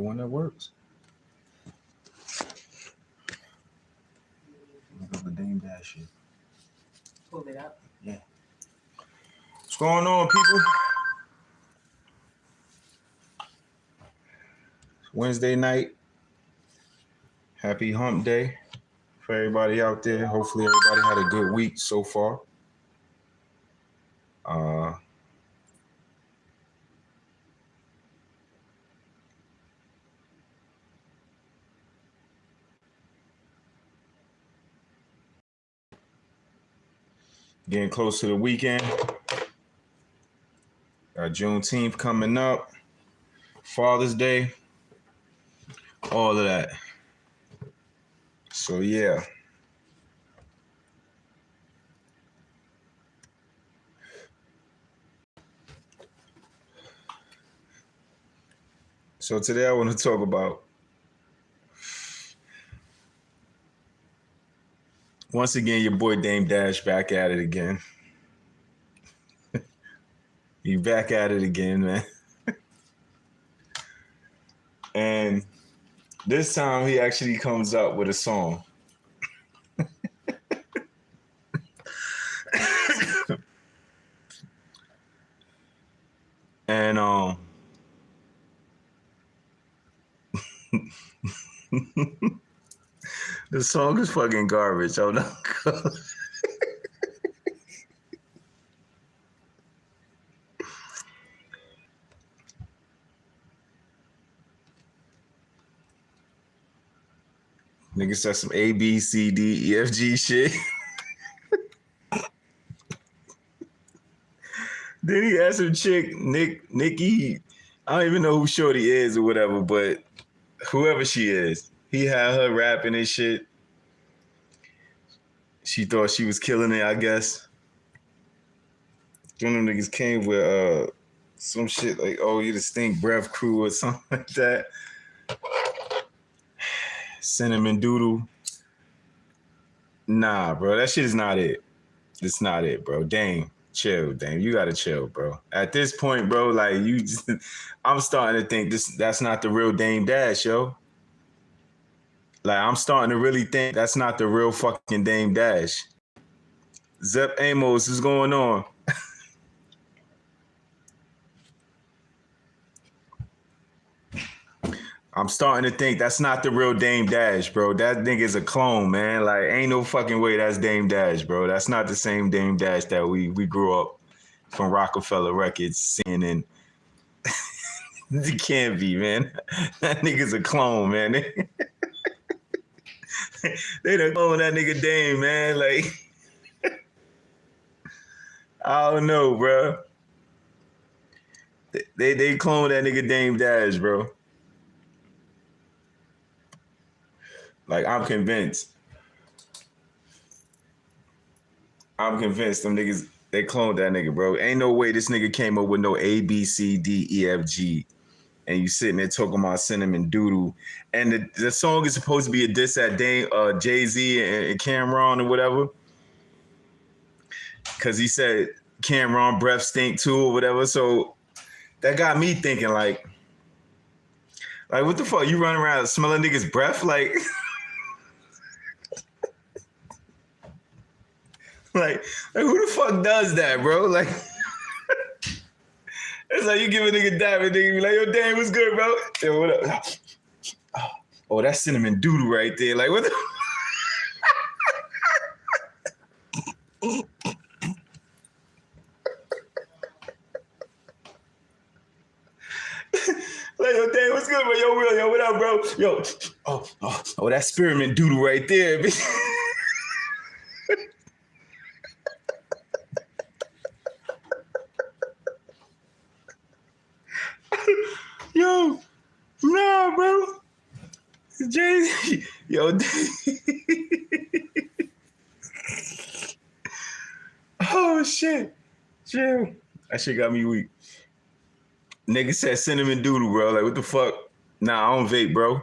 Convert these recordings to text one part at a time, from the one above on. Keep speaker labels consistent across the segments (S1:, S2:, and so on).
S1: one that works. Look up the Dame Dash shit.
S2: Pull it up.
S1: Yeah. What's going on, people? Wednesday night. Happy hump day for everybody out there. Hopefully everybody had a good week so far. Getting close to the weekend. Got Juneteenth coming up. Father's Day. All of that. So yeah. So today I want to talk about, once again, your boy Dame Dash back at it again. He back at it again, man. And this time he actually comes up with a song. And the song is fucking garbage. I'm not gonna... Nigga said some A, B, C, D, E, F, G shit. Then he asked some chick, Nikki, I don't even know who Shorty is or whatever, but whoever she is, he had her rapping and shit. She thought she was killing it, I guess. One of them niggas came with some shit like, oh, you the stink breath crew or something like that. Cinnamon doodle. Nah, bro, that shit is not it. It's not it, bro. Dame, chill, Dame. You gotta chill, bro. At this point, bro, like you just, I'm starting to think that's not the real Dame Dash, yo. Like I'm starting to really think that's not the real fucking Dame Dash. Zep Amos, what's going on? I'm starting to think that's not the real Dame Dash, bro. That nigga's a clone, man. Like, ain't no fucking way that's Dame Dash, bro. That's not the same Dame Dash that we grew up from Rockefeller Records seeing. And it can't be, man. That nigga's a clone, man. They done clone that nigga Dame, man. Like, I don't know, bro. They clone that nigga Dame Dash, bro. Like, I'm convinced. Them niggas, they cloned that nigga, bro. Ain't no way this nigga came up with no A, B, C, D, E, F, G. And you sitting there talking about cinnamon doodle. And the song is supposed to be a diss at Jay-Z and Cameron or whatever. Because he said Cameron breath stink too or whatever. So that got me thinking like what the fuck? You running around smelling niggas' breath? Like... Like who the fuck does that, bro? Like, it's like you give a nigga dab and nigga be like, yo, damn, what's good, bro? Yo, what up? Oh, that's cinnamon doodle right there. Like, what the... Like, yo, damn, what's good, bro? Yo, real, yo, what up, bro? Yo, oh, that's spearmint doodle right there, bitch. Yo, nah, bro. Jay, yo, oh shit, chill. That shit got me weak. Nigga said cinnamon doodle, bro. Like, what the fuck? Nah, I don't vape, bro.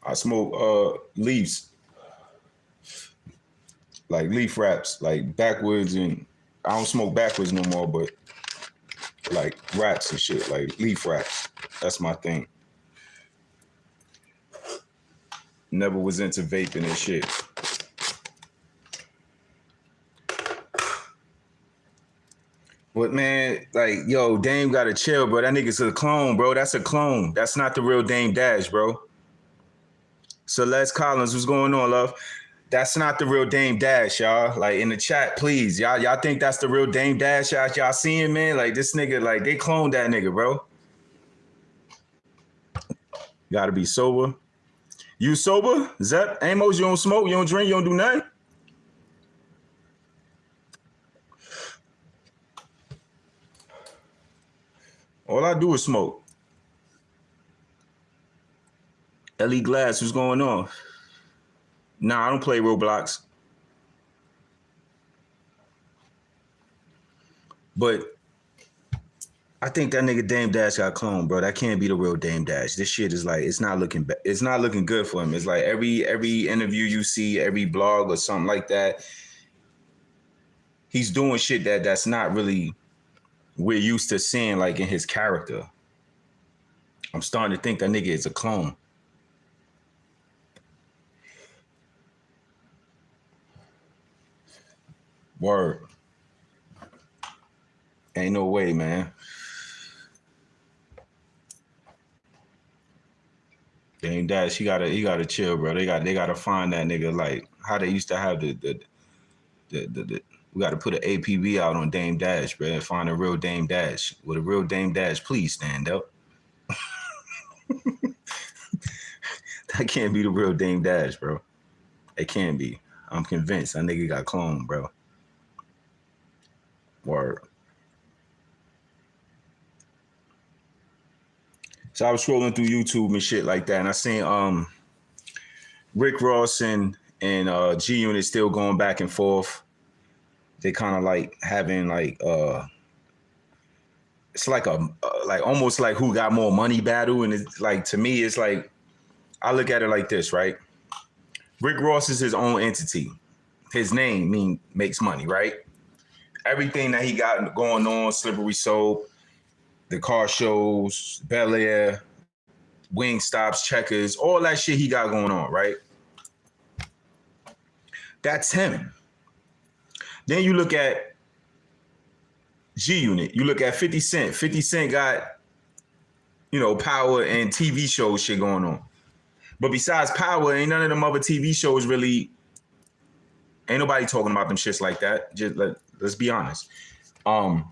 S1: I smoke leaves. Like leaf wraps, like backwoods and I don't smoke backwards no more, but like wraps and shit, like leaf wraps. That's my thing. Never was into vaping and shit. But man, like, yo, Dame gotta chill, bro. That nigga's a clone, bro. That's a clone. That's not the real Dame Dash, bro. Celeste Collins, what's going on, love? That's not the real Dame Dash, y'all. Like in the chat, please. Y'all think that's the real Dame Dash? Y'all seeing, man? Like this nigga, like they cloned that nigga, bro. Gotta be sober. You sober? Zep? Amos, you don't smoke, you don't drink, you don't do nothing? All I do is smoke. Ellie Glass, what's going on? Nah, I don't play Roblox. But I think that nigga Dame Dash got cloned, bro. That can't be the real Dame Dash. This shit is like, it's not looking good for him. It's like every interview you see, every blog or something like that, he's doing shit that's not really we're used to seeing like in his character. I'm starting to think that nigga is a clone. Word. Ain't no way, man. Dame Dash, he gotta chill, bro. They gotta find that nigga like how they used to have the we gotta put an APB out on Dame Dash, bro, and find a real Dame Dash. With a real Dame Dash, please stand up. That can't be the real Dame Dash, bro. It can't be. I'm convinced that nigga got cloned, bro. Word. So I was scrolling through YouTube and shit like that, and I seen Rick Ross and G Unit still going back and forth. They kind of like having like it's like a like almost like who got more money battle, and it's like to me it's like I look at it like this, right? Rick Ross is his own entity. His name makes money, right? Everything that he got going on, Slippery Soap, the car shows, Bel Air, Wingstops, Checkers, all that shit he got going on, right? That's him. Then you look at G Unit. You look at 50 Cent. 50 Cent got, Power and TV show shit going on. But besides Power, ain't none of them other TV shows really, ain't nobody talking about them shits like that. Just let's be honest. But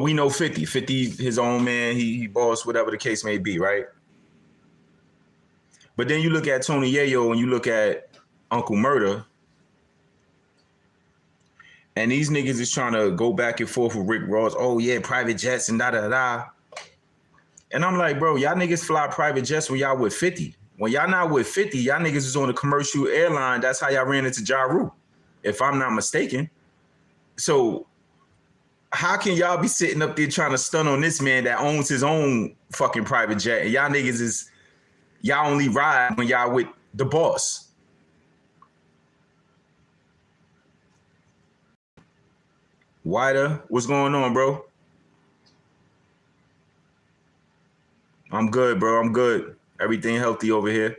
S1: we know 50. 50, his own man, he boss, whatever the case may be, right? But then you look at Tony Yayo and you look at Uncle Murder, and these niggas is trying to go back and forth with Rick Ross. Oh, yeah, private jets and da-da-da. And I'm like, bro, y'all niggas fly private jets when y'all with 50. When y'all not with 50, y'all niggas is on a commercial airline. That's how y'all ran into Ja Rule, if I'm not mistaken. So how can y'all be sitting up there trying to stun on this man that owns his own fucking private jet, and y'all niggas y'all only ride when y'all with the boss? Wider, what's going on, bro? I'm good, bro. I'm good. Everything healthy over here.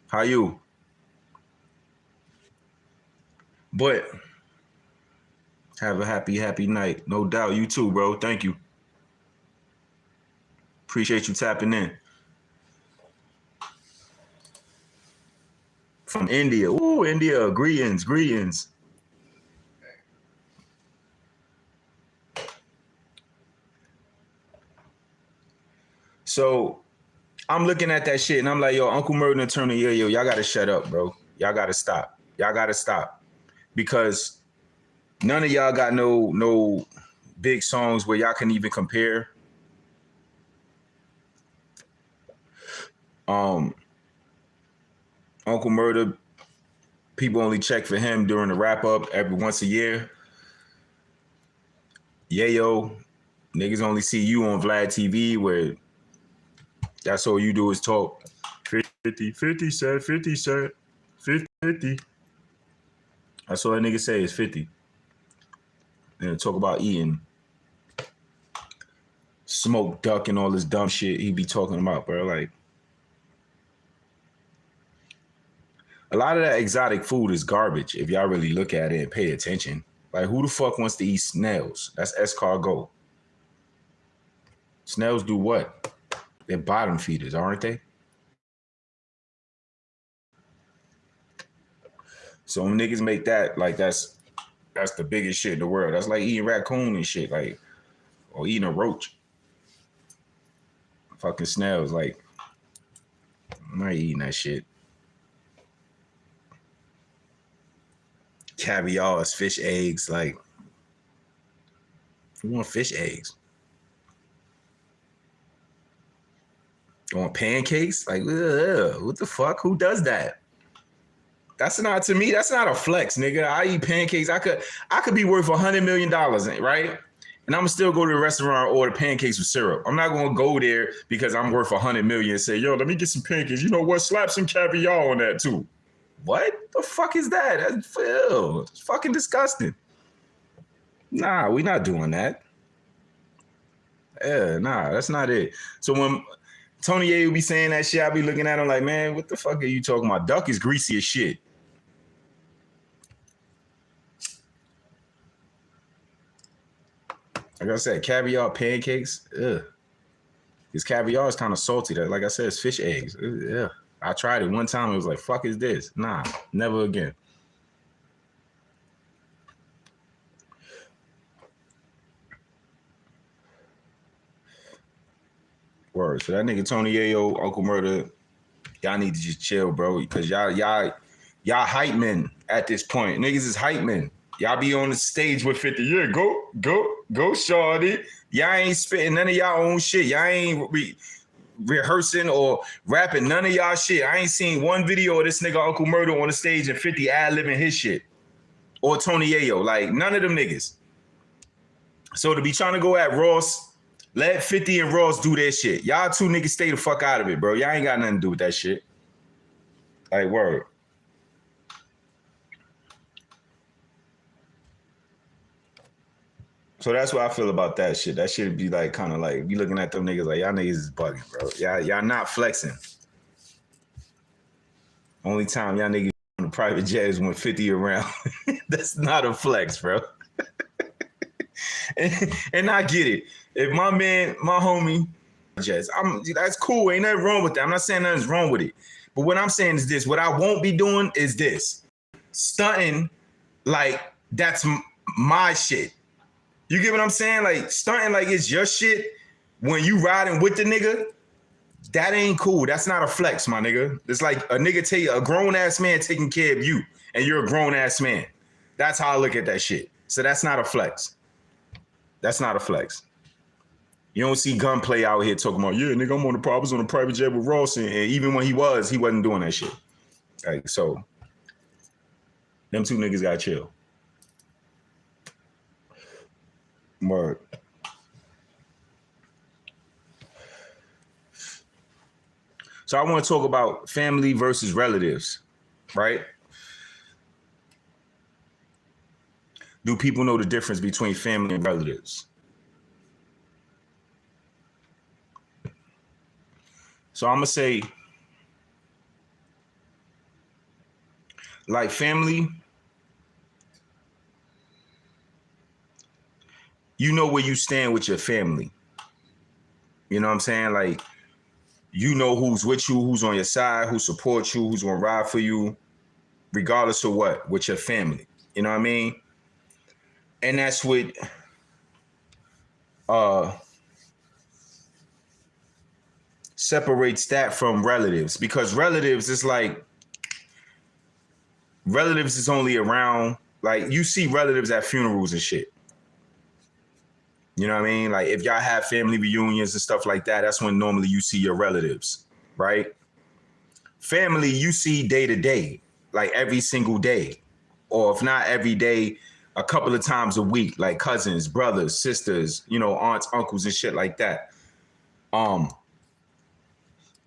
S1: How you? But have a happy night. No doubt. You too, bro. Thank you. Appreciate you tapping in. From India. Ooh, India. Greetings. So I'm looking at that shit and I'm like, yo, Uncle Murder and Turner, yo, y'all gotta shut up, bro. Y'all gotta stop. Because none of y'all got no big songs where y'all can even compare. Uncle Murder, people only check for him during the wrap up every once a year. Yayo, niggas only see you on Vlad TV where that's all you do is talk. 50 cent. That's all that nigga say is 50. and talk about eating smoked duck and all this dumb shit he be talking about, bro. Like, a lot of that exotic food is garbage if y'all really look at it and pay attention. Like, who the fuck wants to eat snails? That's escargot. Snails do what? They're bottom feeders, aren't they? So when niggas make that, like, that's the biggest shit in the world. That's like eating raccoon and shit, like, or eating a roach. Fucking snails, like, I'm not eating that shit. Caviar is fish eggs, like, you want fish eggs? You want pancakes? Like, ugh, what the fuck? Who does that? That's not, to me, that's not a flex, nigga. I eat pancakes. I could be worth $100 million, right? And I'm gonna still go to the restaurant and order pancakes with syrup. I'm not gonna go there because I'm worth $100 million and say, yo, let me get some pancakes. You know what? Slap some caviar on that too. What the fuck is that? That's ew. It's fucking disgusting. Nah, we not doing that. Yeah, nah, that's not it. So when Tony A will be saying that shit, I'll be looking at him like, man, what the fuck are you talking about? Duck is greasy as shit. Like I said, caviar pancakes, ugh. Because caviar is kind of salty. Like I said, it's fish eggs. Yeah. I tried it one time. It was like, fuck is this? Nah, never again. Word. So that nigga Tony Ayo, Uncle Murder, y'all need to just chill, bro. Because y'all hype men at this point. Niggas is hype men. Y'all be on the stage with 50. Yeah, go, shorty. Y'all ain't spitting none of y'all own shit. Y'all ain't rehearsing or rapping none of y'all shit. I ain't seen one video of this nigga Uncle Murder on the stage and 50 ad-libbing his shit. Or Tony Ayo. Like, none of them niggas. So to be trying to go at Ross, let 50 and Ross do their shit. Y'all two niggas stay the fuck out of it, bro. Y'all ain't got nothing to do with that shit. Like, word. So that's what I feel about that shit. That shit be like kind of like be looking at them niggas like y'all niggas is bugging, bro. Y'all not flexing. Only time y'all niggas on the private jet is when 50 around. That's not a flex, bro. and I get it. If my man, my homie, jets, that's cool. Ain't nothing wrong with that. I'm not saying nothing's wrong with it. But what I'm saying is this: what I won't be doing is this: stunting like that's my shit. You get what I'm saying? Like stunting like it's your shit when you riding with the nigga, that ain't cool. That's not a flex, my nigga. It's like a nigga a grown ass man taking care of you and you're a grown ass man. That's how I look at that shit. So that's not a flex. That's not a flex. You don't see Gunplay out here talking about, yeah, nigga, I'm on the private jet with Ross. And even when he wasn't doing that shit. Like, so them two niggas got chill. Word. So I want to talk about family versus relatives, right? Do people know the difference between family and relatives? So I'm going to say, like family, you know where you stand with your family. You know what I'm saying? Like, you know who's with you, who's on your side, who supports you, who's going to ride for you, regardless of what, with your family. You know what I mean? And that's what separates that from relatives, because relatives is only around, like you see relatives at funerals and shit. You know what I mean? Like if y'all have family reunions and stuff like that, that's when normally you see your relatives, right? Family, you see day to day, like every single day, or if not every day, a couple of times a week, like cousins, brothers, sisters, you know, aunts, uncles and shit like that.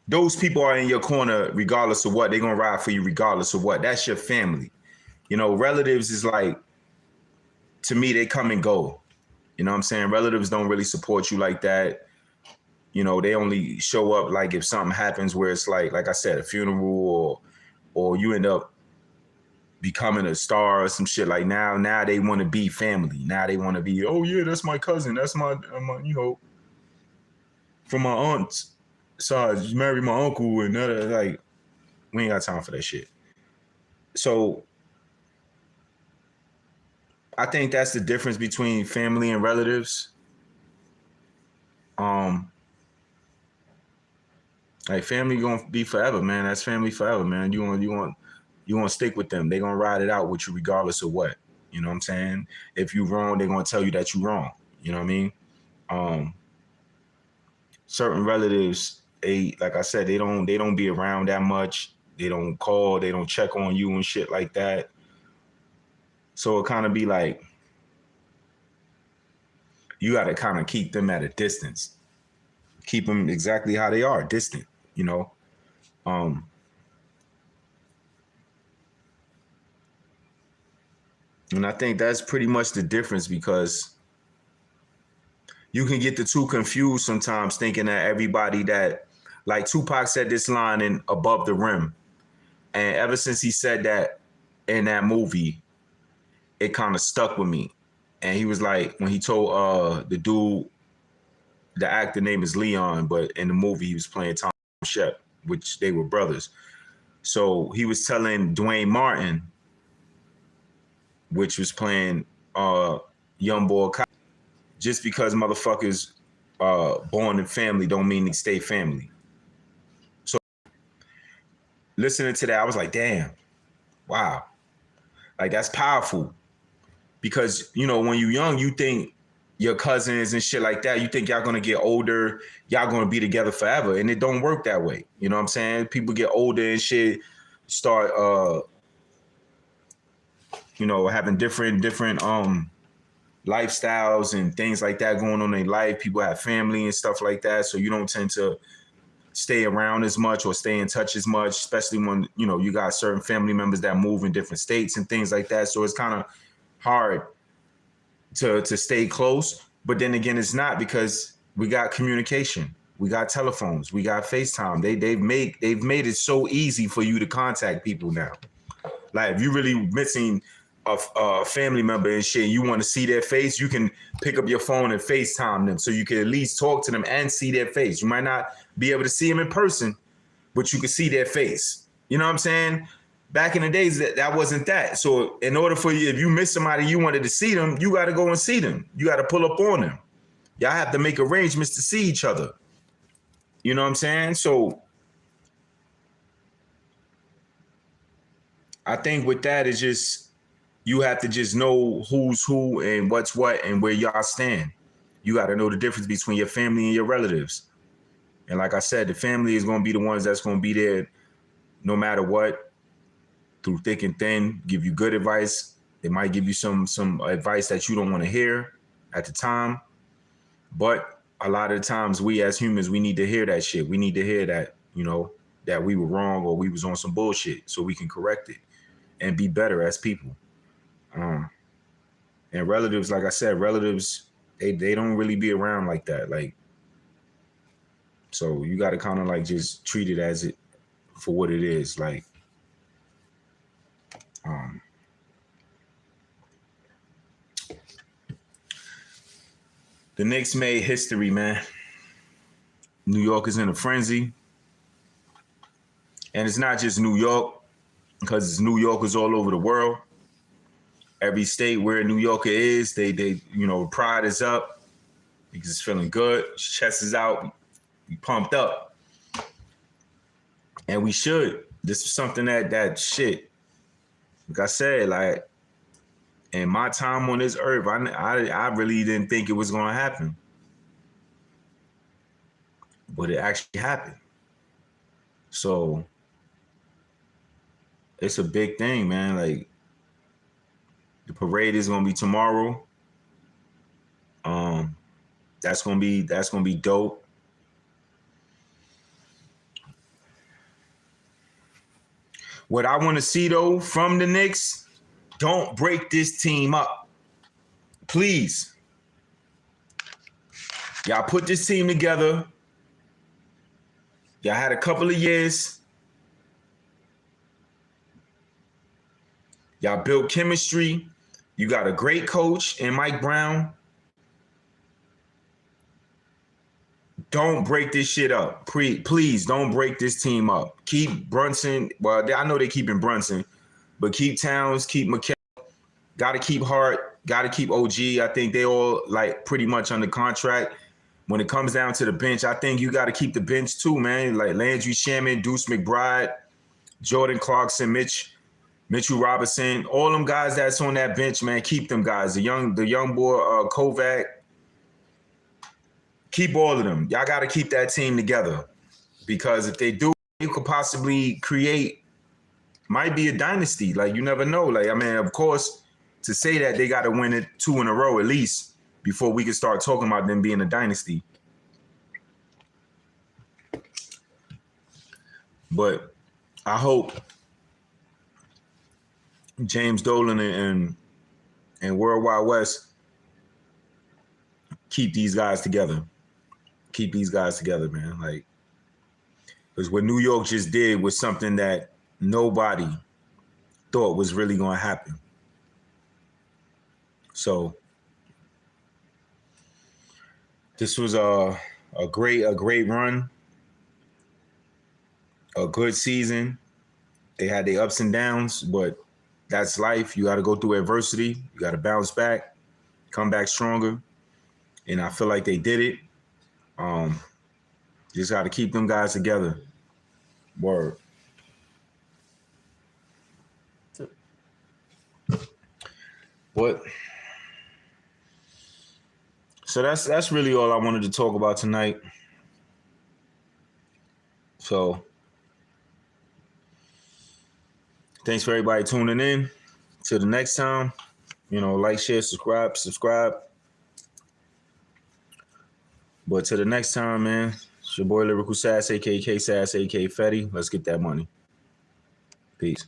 S1: Those people are in your corner regardless of what. They're going to ride for you regardless of what. That's your family. You know, relatives is like, to me, they come and go. You know what I'm saying? Relatives don't really support you like that. You know, they only show up like if something happens where it's like I said, a funeral or you end up becoming a star or some shit. Like now they want to be family. Now they want to be, oh yeah, that's my cousin. That's my from my aunt's side. You married my uncle and that. Like, we ain't got time for that shit. So I think that's the difference between family and relatives. Like family gonna be forever, man. That's family forever, man. You want to stick with them. They gonna ride it out with you regardless of what. You know what I'm saying? If you wrong, they're gonna tell you that you wrong. You know what I mean? Certain relatives, like I said, they don't be around that much. They don't call, they don't check on you and shit like that. So it kind of be like you got to kind of keep them at a distance. Keep them exactly how they are, distant, you know. And I think that's pretty much the difference, because you can get the two confused sometimes, thinking that everybody that, like Tupac said this line in Above the Rim. And ever since he said that in that movie, it kind of stuck with me. And he was like, when he told the dude, the actor name is Leon, but in the movie he was playing Tom Shep, which they were brothers. So he was telling Dwayne Martin, which was playing young boy, just because motherfuckers born in family don't mean they stay family. So listening to that, I was like, damn, wow. Like, that's powerful. Because, you know, when you're young, you think your cousins and shit like that, you think y'all gonna get older, y'all gonna be together forever. And it don't work that way. You know what I'm saying? People get older and shit, start having different lifestyles and things like that going on in their life. People have family and stuff like that. So you don't tend to stay around as much or stay in touch as much, especially when, you got certain family members that move in different states and things like that. So it's kind of hard to stay close. But then again, it's not, because we got communication, we got telephones, we got FaceTime. They've made it so easy for you to contact people now. Like, if you really missing a family member and shit, you want to see their face, you can pick up your phone and FaceTime them, so you can at least talk to them and see their face. You might not be able to see them in person, but you can see their face. You know what I'm saying? Back in the days, that wasn't that. So in order for you, if you miss somebody, you wanted to see them, you got to go and see them. You got to pull up on them. Y'all have to make arrangements to see each other. You know what I'm saying? So I think with that, is just, you have to just know who's who and what's what and where y'all stand. You got to know the difference between your family and your relatives. And like I said, the family is going to be the ones that's going to be there no matter what, through thick and thin, give you good advice. They might give you some advice that you don't want to hear at the time. But a lot of the times, we as humans, we need to hear that shit. We need to hear that, that we were wrong or we was on some bullshit, so we can correct it and be better as people. And relatives, like I said, they don't really be around like that. Like, so you got to kind of like just treat it as it for what it is. Like, the Knicks made history, man. New York is in a frenzy. And it's not just New York, because it's New Yorkers all over the world. Every state where a New Yorker is, they pride is up. Because it's feeling good. Chest is out. We pumped up. And we should. This is something that shit, like I said, like, in my time on this earth, I really didn't think it was going to happen. But it actually happened. So it's a big thing, man. Like, the parade is going to be tomorrow. That's going to be dope. What I want to see, though, from the Knicks, don't break this team up. please, y'all put this team together. Y'all had a couple of years. Y'all built chemistry. You got a great coach in Mike Brown. Don't break this shit up. Please don't break this team up. Keep Brunson. Well, I know they're keeping Brunson, but keep Towns, keep McKell. Got to keep Hart. Got to keep OG. I think they all like pretty much under contract. When it comes down to the bench, I think you got to keep the bench too, man. Like Landry Shaman, Deuce McBride, Jordan Clarkson, Mitchell Robinson, all them guys that's on that bench, man. Keep them guys. The young boy Kovac. Keep all of them. Y'all got to keep that team together because if they do, you could possibly create, might be a dynasty. Like you never know. Like I mean, of course, to say that they got to win it 2 in a row at least before we can start talking about them being a dynasty. But I hope James Dolan and World Wide West keep these guys together. Keep these guys together, man. Like, because what New York just did was something that nobody thought was really going to happen. So this was a great run, a good season. They had their ups and downs, but that's life. You got to go through adversity. You got to bounce back, come back stronger. And I feel like they did it. Just got to keep them guys together. Word. But so that's really all I wanted to talk about tonight. So thanks for everybody tuning in. Till the next time, like, share, subscribe. But till the next time, man, it's your boy Lyrical Sass, aka K Sass, aka Fetty. Let's get that money. Peace.